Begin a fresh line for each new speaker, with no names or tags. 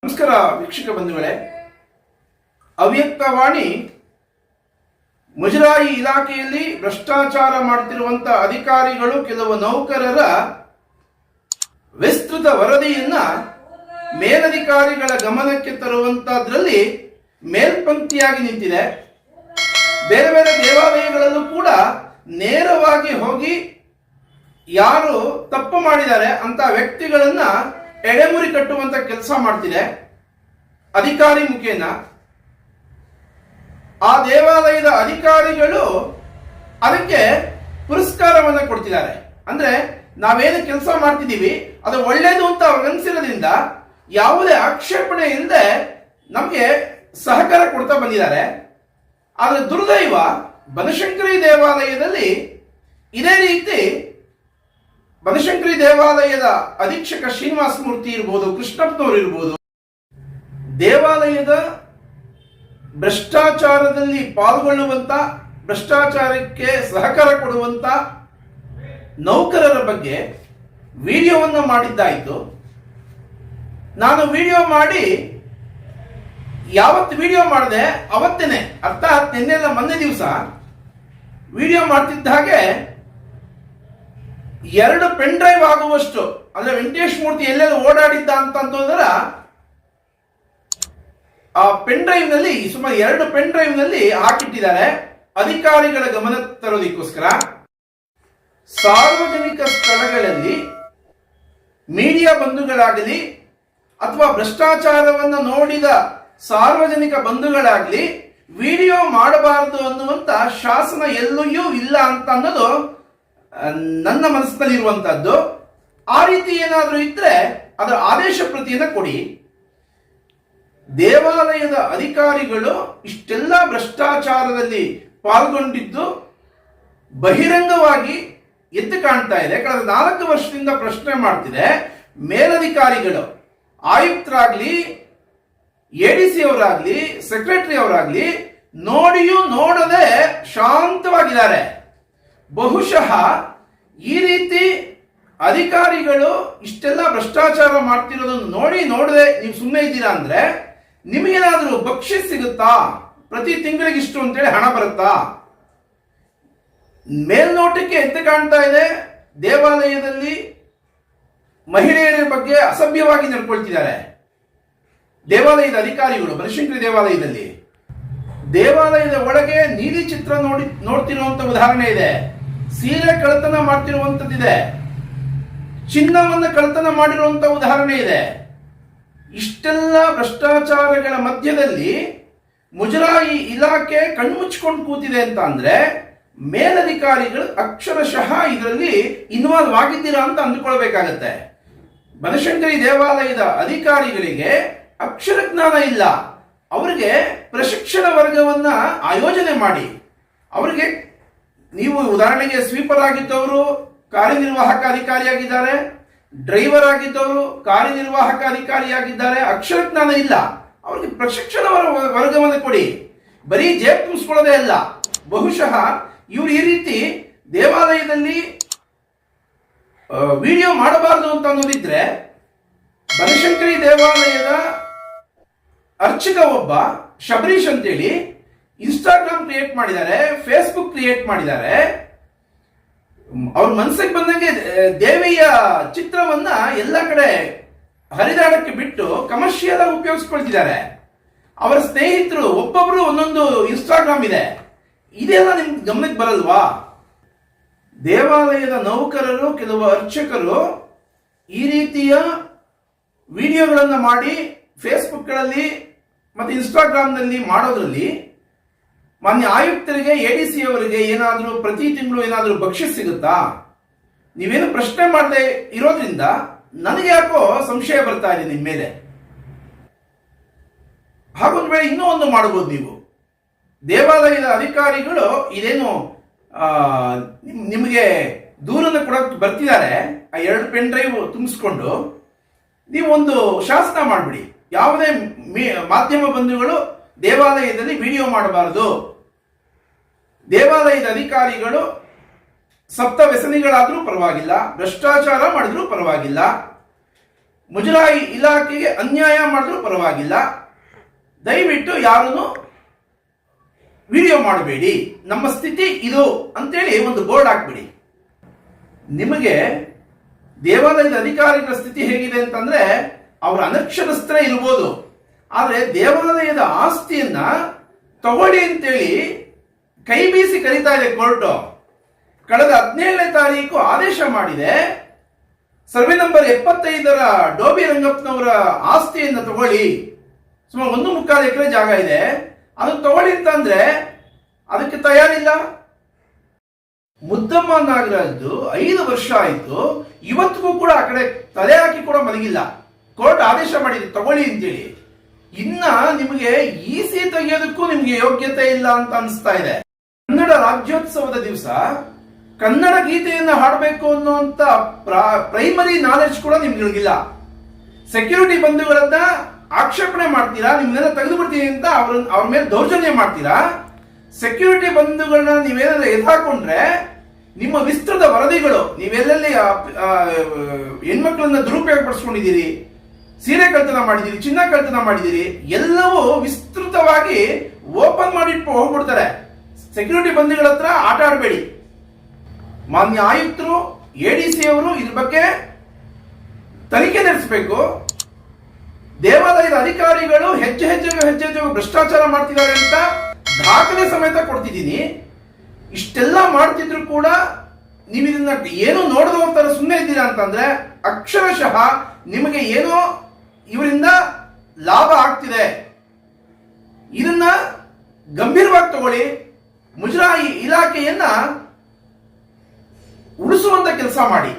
ನಮಸ್ಕಾರ ವೀಕ್ಷಕ ಬಂಧುಗಳೇ. ಅವ್ಯಕ್ತವಾಣಿ ಮುಜರಾಯಿ ಇಲಾಖೆಯಲ್ಲಿ ಭ್ರಷ್ಟಾಚಾರ ಮಾಡುತ್ತಿರುವಂತಹ ಅಧಿಕಾರಿಗಳು, ಕೆಲವು ನೌಕರರ ವಿಸ್ತೃತ ವರದಿಯನ್ನ ಮೇಲಧಿಕಾರಿಗಳ ಗಮನಕ್ಕೆ ತರುವಂತದ್ರಲ್ಲಿ ಮೇಲ್ಪಂಕ್ತಿಯಾಗಿ ನಿಂತಿದೆ. ಬೇರೆ ಬೇರೆ ದೇವಾಲಯಗಳಲ್ಲೂ ಕೂಡ ನೇರವಾಗಿ ಹೋಗಿ ಯಾರು ತಪ್ಪು ಮಾಡಿದ್ದಾರೆ ಅಂತ ವ್ಯಕ್ತಿಗಳನ್ನ ಎಡೆಮುರಿ ಕಟ್ಟುವಂತ ಕೆಲಸ ಮಾಡ್ತಿದೆ ಅಧಿಕಾರಿ ಮುಖೇನ. ಆ ದೇವಾಲಯದ ಅಧಿಕಾರಿಗಳು ಅದಕ್ಕೆ ಪುರಸ್ಕಾರವನ್ನ ಕೊಡ್ತಿದ್ದಾರೆ. ಅಂದ್ರೆ ನಾವೇನು ಕೆಲಸ ಮಾಡ್ತಿದ್ದೀವಿ ಅದು ಒಳ್ಳೇದು ಅಂತ ಅವ್ರಿಗನ್ಸಿರೋದ್ರಿಂದ ಯಾವುದೇ ಆಕ್ಷೇಪಣೆ ಇಲ್ಲದೆ ನಮಗೆ ಸಹಕಾರ ಕೊಡ್ತಾ ಬಂದಿದ್ದಾರೆ. ಆದ್ರೆ ದುರ್ದೈವ, ಬನಶಂಕರಿ ದೇವಾಲಯದಲ್ಲಿ ಇದೇ ರೀತಿ ಬನಶಂಕರಿ ದೇವಾಲಯದ ಅಧೀಕ್ಷಕ ಶ್ರೀನಿವಾಸ ಮೂರ್ತಿ ಇರ್ಬೋದು, ಕೃಷ್ಣಪ್ಪನವರು ಇರ್ಬೋದು, ದೇವಾಲಯದ ಭ್ರಷ್ಟಾಚಾರದಲ್ಲಿ ಪಾಲ್ಗೊಳ್ಳುವಂತ, ಭ್ರಷ್ಟಾಚಾರಕ್ಕೆ ಸಹಕಾರ ಕೊಡುವಂತ ನೌಕರರ ಬಗ್ಗೆ ವಿಡಿಯೋವನ್ನು ಮಾಡಿದ್ದಾಯಿತು. ನಾನು ವಿಡಿಯೋ ಮಾಡಿ ಯಾವತ್ತು ವಿಡಿಯೋ ಮಾಡಿದೆ ಅವತ್ತೇನೆ, ಅರ್ಥಾತ್ ನಿನ್ನೆಲ್ಲ ಮೊನ್ನೆ ದಿವಸ ವಿಡಿಯೋ ಮಾಡ್ತಿದ್ದ ಹಾಗೆ 2 ಪೆನ್ ಡ್ರೈವ್ ಆಗುವಷ್ಟು, ಅಂದ್ರೆ ವೆಂಕಟೇಶ್ ಮೂರ್ತಿ ಎಲ್ಲೆಲ್ಲ ಓಡಾಡಿದ್ದ ಅಂತಂದ್ರೆ ಆ ಪೆನ್ ಡ್ರೈವ್ ನಲ್ಲಿ ಸುಮಾರು 2 ಪೆನ್ ಡ್ರೈವ್ ನಲ್ಲಿ ಹಾಕಿಟ್ಟಿದ್ದಾರೆ ಅಧಿಕಾರಿಗಳ ಗಮನ ತರೋದಕ್ಕೋಸ್ಕರ. ಸಾರ್ವಜನಿಕ ಸ್ಥಳಗಳಲ್ಲಿ ಮೀಡಿಯಾ ಬಂಧುಗಳಾಗಲಿ ಅಥವಾ ಭ್ರಷ್ಟಾಚಾರವನ್ನು ನೋಡಿದ ಸಾರ್ವಜನಿಕ ಬಂಧುಗಳಾಗಲಿ ವಿಡಿಯೋ ಮಾಡಬಾರದು ಅನ್ನುವಂತ ಶಾಸನ ಎಲ್ಲೂ ಇಲ್ಲ ಅಂತ ಅನ್ನೋದು ನನ್ನ ಮನಸ್ಸಿನಲ್ಲಿ ಇರುವಂತಹದ್ದು. ಆ ರೀತಿ ಏನಾದರೂ ಇದ್ರೆ ಅದರ ಆದೇಶ ಪ್ರತಿಯನ್ನು ಕೊಡಿ. ದೇವಾಲಯದ ಅಧಿಕಾರಿಗಳು ಇಷ್ಟೆಲ್ಲ ಭ್ರಷ್ಟಾಚಾರದಲ್ಲಿ ಪಾಲ್ಗೊಂಡಿದ್ದು ಬಹಿರಂಗವಾಗಿ ಎದ್ದು ಕಾಣ್ತಾ ಇದೆ. ಕಳೆದ 4 ವರ್ಷದಿಂದ ಪ್ರಶ್ನೆ ಮಾಡ್ತಿದೆ. ಮೇಲಧಿಕಾರಿಗಳು, ಆಯುಕ್ತರಾಗ್ಲಿ, ಎಡಿಸಿ ಅವರಾಗ್ಲಿ, ಸೆಕ್ರೆಟರಿ ಅವರಾಗ್ಲಿ ನೋಡಿಯೂ ನೋಡದೆ ಶಾಂತವಾಗಿದ್ದಾರೆ. ಬಹುಶಃ ಈ ರೀತಿ ಅಧಿಕಾರಿಗಳು ಇಷ್ಟೆಲ್ಲ ಭ್ರಷ್ಟಾಚಾರ ಮಾಡ್ತಿರೋದನ್ನು ನೋಡದೆ ನೀವು ಸುಮ್ಮನೆ ಇದ್ದೀರಾ ಅಂದ್ರೆ ನಿಮಗೇನಾದ್ರೂ ಬಕ್ಷಿಸ್ ಸಿಗುತ್ತಾ? ಪ್ರತಿ ತಿಂಗಳಿಗೆ ಇಷ್ಟು ಅಂತೇಳಿ ಹಣ ಬರುತ್ತಾ? ಮೇಲ್ನೋಟಕ್ಕೆ ಎದ್ದು ಕಾಣ್ತಾ ಇದೆ ದೇವಾಲಯದಲ್ಲಿ ಮಹಿಳೆಯರ ಬಗ್ಗೆ ಅಸಭ್ಯವಾಗಿ ನಡ್ಕೊಳ್ತಿದ್ದಾರೆ ದೇವಾಲಯದ ಅಧಿಕಾರಿಗಳು. ಬನಶಂಕರಿ ದೇವಾಲಯದ ಒಳಗೆ ನೀಲಿ ಚಿತ್ರ ನೋಡ್ತಿರುವಂತ ಉದಾಹರಣೆ ಇದೆ. ಸೀರೆ ಕಳ್ಳತನ ಮಾಡ್ತಿರುವಂತದ್ದಿದೆ. ಚಿನ್ನವನ್ನು ಕಳ್ಳತನ ಮಾಡಿರುವಂತ ಉದಾಹರಣೆ ಇದೆ. ಇಷ್ಟೆಲ್ಲ ಭ್ರಷ್ಟಾಚಾರಗಳ ಮಧ್ಯದಲ್ಲಿ ಮುಜರಾಯಿ ಇಲಾಖೆ ಕಣ್ಮುಚ್ಕೊಂಡು ಕೂತಿದೆ ಅಂತ ಅಂದ್ರೆ ಮೇಲಧಿಕಾರಿಗಳು ಅಕ್ಷರಶಃ ಇದರಲ್ಲಿ ಇನ್ವಾಲ್ವ್ ಆಗಿದ್ದೀರಾ ಅಂತ ಅಂದುಕೊಳ್ಬೇಕಾಗತ್ತೆ. ಬನಶಂಕರಿ ದೇವಾಲಯದ ಅಧಿಕಾರಿಗಳಿಗೆ ಅಕ್ಷರ ಜ್ಞಾನ ಇಲ್ಲ. ಅವರಿಗೆ ಪ್ರಶಿಕ್ಷಣ ವರ್ಗವನ್ನ ಆಯೋಜನೆ ಮಾಡಿ, ಅವರಿಗೆ ನೀವು ಉದಾಹರಣೆಗೆ ಸ್ವೀಪರ್ ಆಗಿದ್ದವರು ಕಾರ್ಯನಿರ್ವಾಹಕ ಅಧಿಕಾರಿಯಾಗಿದ್ದಾರೆ, ಡ್ರೈವರ್ ಆಗಿದ್ದವರು ಕಾರ್ಯನಿರ್ವಾಹಕ ಅಧಿಕಾರಿಯಾಗಿದ್ದಾರೆ, ಅಕ್ಷರ ಜ್ಞಾನ ಇಲ್ಲ. ಅವರಿಗೆ ಪ್ರಶಿಕ್ಷಣ ವರ್ಗವನ್ನು ಕೊಡಿ. ಬರೀ ಜೇಬ್ ತುಂಬಿಸ್ಕೊಳ್ಳೋದೇ ಅಲ್ಲ. ಬಹುಶಃ ಇವರು ಈ ರೀತಿ ದೇವಾಲಯದಲ್ಲಿ ವಿಡಿಯೋ ಮಾಡಬಾರದು ಅಂತ ಅನ್ನೋದಿದ್ರೆ ಬನಶಂಕರಿ ದೇವಾಲಯದ ಅರ್ಚಕ ಒಬ್ಬ ಶಬರೀಶ್ ಅಂತೇಳಿ ಇನ್ಸ್ಟಾಗ್ರಾಮ್ ಕ್ರಿಯೇಟ್ ಮಾಡಿದ್ದಾರೆ, ಫೇಸ್ಬುಕ್ ಕ್ರಿಯೇಟ್ ಮಾಡಿದ್ದಾರೆ. ಅವ್ರ ಮನಸ್ಸಿಗೆ ಬಂದಂಗೆ ದೇವಿಯ ಚಿತ್ರವನ್ನ ಎಲ್ಲ ಕಡೆ ಹರಿದಾಡಕ್ಕೆ ಬಿಟ್ಟು ಕಮರ್ಷಿಯಲ್ ಆಗಿ ಉಪಯೋಗಿಸ್ಕೊಳ್ತಿದ್ದಾರೆ. ಅವರ ಸ್ನೇಹಿತರು ಒಬ್ಬೊಬ್ರು ಒಂದೊಂದು ಇನ್ಸ್ಟಾಗ್ರಾಮ್ ಇದೆ. ಇದೆಲ್ಲ ನಿಮ್ಗೆ ಗಮನಕ್ಕೆ ಬರಲ್ವಾ? ದೇವಾಲಯದ ನೌಕರರು, ಕೆಲವು ಅರ್ಚಕರು ಈ ರೀತಿಯ ವಿಡಿಯೋಗಳನ್ನು ಮಾಡಿ ಫೇಸ್ಬುಕ್ಗಳಲ್ಲಿ ಮತ್ತು ಇನ್ಸ್ಟಾಗ್ರಾಮ್ನಲ್ಲಿ ಮಾಡೋದ್ರಲ್ಲಿ ಮಾನ್ಯ ಆಯುಕ್ತರಿಗೆ, ಎಡಿಸಿ ಅವರಿಗೆ ಏನಾದರೂ ಪ್ರತಿ ತಿಂಗಳು ಏನಾದರೂ ಬಕ್ಷಿಸ್ ಸಿಗುತ್ತಾ? ನೀವೇನು ಪ್ರಶ್ನೆ ಮಾಡದೆ ಇರೋದ್ರಿಂದ ನನಗೆ ಯಾಕೋ ಸಂಶಯ ಬರ್ತಾ ಇದೆ ನಿಮ್ಮ ಮೇಲೆ. ಹಾಗೊಂದು ವೇಳೆ ಇನ್ನೂ ಒಂದು ಮಾಡಬಹುದು ನೀವು. ದೇವಾಲಯದ ಅಧಿಕಾರಿಗಳು ಇದೇನು ನಿಮಗೆ ದೂರನ್ನು ಕೊಡಕ್ಕೆ ಬರ್ತಿದ್ದಾರೆ, ಆ 2 ಪೆನ್ ಡ್ರೈವ್ ತುಂಬಿಸ್ಕೊಂಡು ನೀವು ಒಂದು ಶಾಸನ ಮಾಡಿಬಿಡಿ. ಯಾವುದೇ ಮಾಧ್ಯಮ ಬಂಧುಗಳು ದೇವಾಲಯದಲ್ಲಿ ವಿಡಿಯೋ ಮಾಡಬಾರದು. ದೇವಾಲಯದ ಅಧಿಕಾರಿಗಳು ಸಪ್ತ ವ್ಯಸನಿಗಳಾದರೂ ಪರವಾಗಿಲ್ಲ, ಭ್ರಷ್ಟಾಚಾರ ಮಾಡಿದ್ರೂ ಪರವಾಗಿಲ್ಲ, ಮುಜರಾಯಿ ಇಲಾಖೆಗೆ ಅನ್ಯಾಯ ಮಾಡಿದ್ರೂ ಪರವಾಗಿಲ್ಲ, ದಯವಿಟ್ಟು ಯಾರನ್ನು ವಿಡಿಯೋ ಮಾಡಬೇಡಿ, ನಮ್ಮ ಸ್ಥಿತಿ ಇದು ಅಂತೇಳಿ ಒಂದು ಬೋರ್ಡ್ ಹಾಕ್ಬಿಡಿ. ನಿಮಗೆ ದೇವಾಲಯದ ಅಧಿಕಾರಿಗಳ ಸ್ಥಿತಿ ಹೇಗಿದೆ ಅಂತಂದ್ರೆ ಅವರು ಅನಕ್ಷರಸ್ಥರೇ ಇರ್ಬೋದು, ಆದರೆ ದೇವಾಲಯದ ಆಸ್ತಿಯನ್ನ ತಗೊಳ್ಳಿ ಅಂತೇಳಿ ಕೈ ಬೀಸಿ ಕರೀತಾ ಇದೆ ಕೋರ್ಟ್. ಕಳೆದ 17ನೇ ತಾರೀಕು ಆದೇಶ ಮಾಡಿದೆ, ಸರ್ವೆ ನಂಬರ್ 75ರ ಡೋಬಿ ರಂಗಪ್ಪನವರ ಆಸ್ತಿಯನ್ನು ತಗೊಳ್ಳಿ, ಸುಮಾರು 1.25 ಎಕರೆ ಜಾಗ ಇದೆ, ಅದನ್ನು ತಗೊಳ್ಳಿ ಅಂತಂದ್ರೆ ಅದಕ್ಕೆ ತಯಾರಿಲ್ಲ. ಮುದ್ದಮ್ಮ ನಾಗರಾಜ್ದು 5 ವರ್ಷ ಆಯ್ತು, ಇವತ್ತಿಗೂ ಕೂಡ ಆ ಕಡೆ ತಲೆ ಹಾಕಿ ಕೂಡ ಮಲಗಿಲ್ಲ. ಕೋರ್ಟ್ ಆದೇಶ ಮಾಡಿದೆ ತಗೊಳ್ಳಿ ಅಂತೇಳಿ. ಇನ್ನ ನಿಮಗೆ ಇಸಿ ತೆಗೆಯೋದಕ್ಕೂ ನಿಮಗೆ ಯೋಗ್ಯತೆ ಇಲ್ಲ ಅಂತ ಅನಿಸ್ತಾ ಇದೆ. ಕನ್ನಡ ರಾಜ್ಯೋತ್ಸವದ ದಿವಸ ಕನ್ನಡ ಗೀತೆಯನ್ನು ಹಾಡಬೇಕು ಅನ್ನುವಂತ ಪ್ರೈಮರಿ ನಾಲೆಡ್ಜ್ ಕೂಡ ನಿಮ್ಗಳಿಗಿಲ್ಲ. ಸೆಕ್ಯೂರಿಟಿ ಬಂಧುಗಳನ್ನ ಆಕ್ಷೇಪಣೆ ಮಾಡ್ತೀರಾ, ನಿಮ್ನೆಲ್ಲ ತೆಗೆದು ಬಿಡ್ತೀವಿ ಅಂತ ಅವ್ರ ಮೇಲೆ ದೌರ್ಜನ್ಯ ಮಾಡ್ತೀರಾ. ಸೆಕ್ಯೂರಿಟಿ ಬಂಧುಗಳನ್ನ ನೀವೇನಾದ್ರೂ ಎದುರಾಕೊಂಡ್ರೆ ನಿಮ್ಮ ವಿಸ್ತೃತ ವರದಿಗಳು, ನೀವೆಲ್ಲೆಲ್ಲಿ ಹೆಣ್ಮಕ್ಳನ್ನ ದುರುಪಯೋಗ ಪಡಿಸ್ಕೊಂಡಿದ್ದೀರಿ, ಸೀರೆ ಕಳ್ತನ ಮಾಡಿದ್ದೀರಿ, ಚಿನ್ನ ಕಳ್ತನ ಮಾಡಿದ್ದೀರಿ, ಎಲ್ಲವೂ ವಿಸ್ತೃತವಾಗಿ ಓಪನ್ ಮಾಡಿಟ್ಟು ಹೋಗ್ಬಿಡ್ತಾರೆ. ಸೆಕ್ಯೂರಿಟಿ ಬಂಧುಗಳ ಹತ್ರ ಆಟ ಆಡಬೇಡಿ. ಮಾನ್ಯ ಆಯುಕ್ತರು, ಎಡಿಸಿ ಅವರು ಇದ್ರ ಬಗ್ಗೆ ತನಿಖೆ ನಡೆಸಬೇಕು. ದೇವಾಲಯದ ಅಧಿಕಾರಿಗಳು ಹೆಜ್ಜೆಗೂ ಭ್ರಷ್ಟಾಚಾರ ಮಾಡ್ತಿದ್ದಾರೆ ಅಂತ ದಾಖಲೆ ಸಮೇತ ಕೊಡ್ತಿದ್ದೀನಿ. ಇಷ್ಟೆಲ್ಲ ಮಾಡ್ತಿದ್ರು ಕೂಡ ನೀವು ಇದನ್ನ ಏನು ನೋಡದವ್ರ ತರ ಸುಮ್ಮನೆ ಇದ್ದೀರಾ ಅಂತಂದ್ರೆ ಅಕ್ಷರಶಃ ನಿಮಗೆ ಏನೋ ಇವರಿಂದ ಲಾಭ ಆಗ್ತಿದೆ. ಇದನ್ನ ಗಂಭೀರವಾಗಿ ತಗೊಳ್ಳಿ. ಮುಜರಾಯಿ ಇಲಾಖೆಯನ್ನ ಉಳಿಸುವಂತ ಕೆಲಸ ಮಾಡಿ.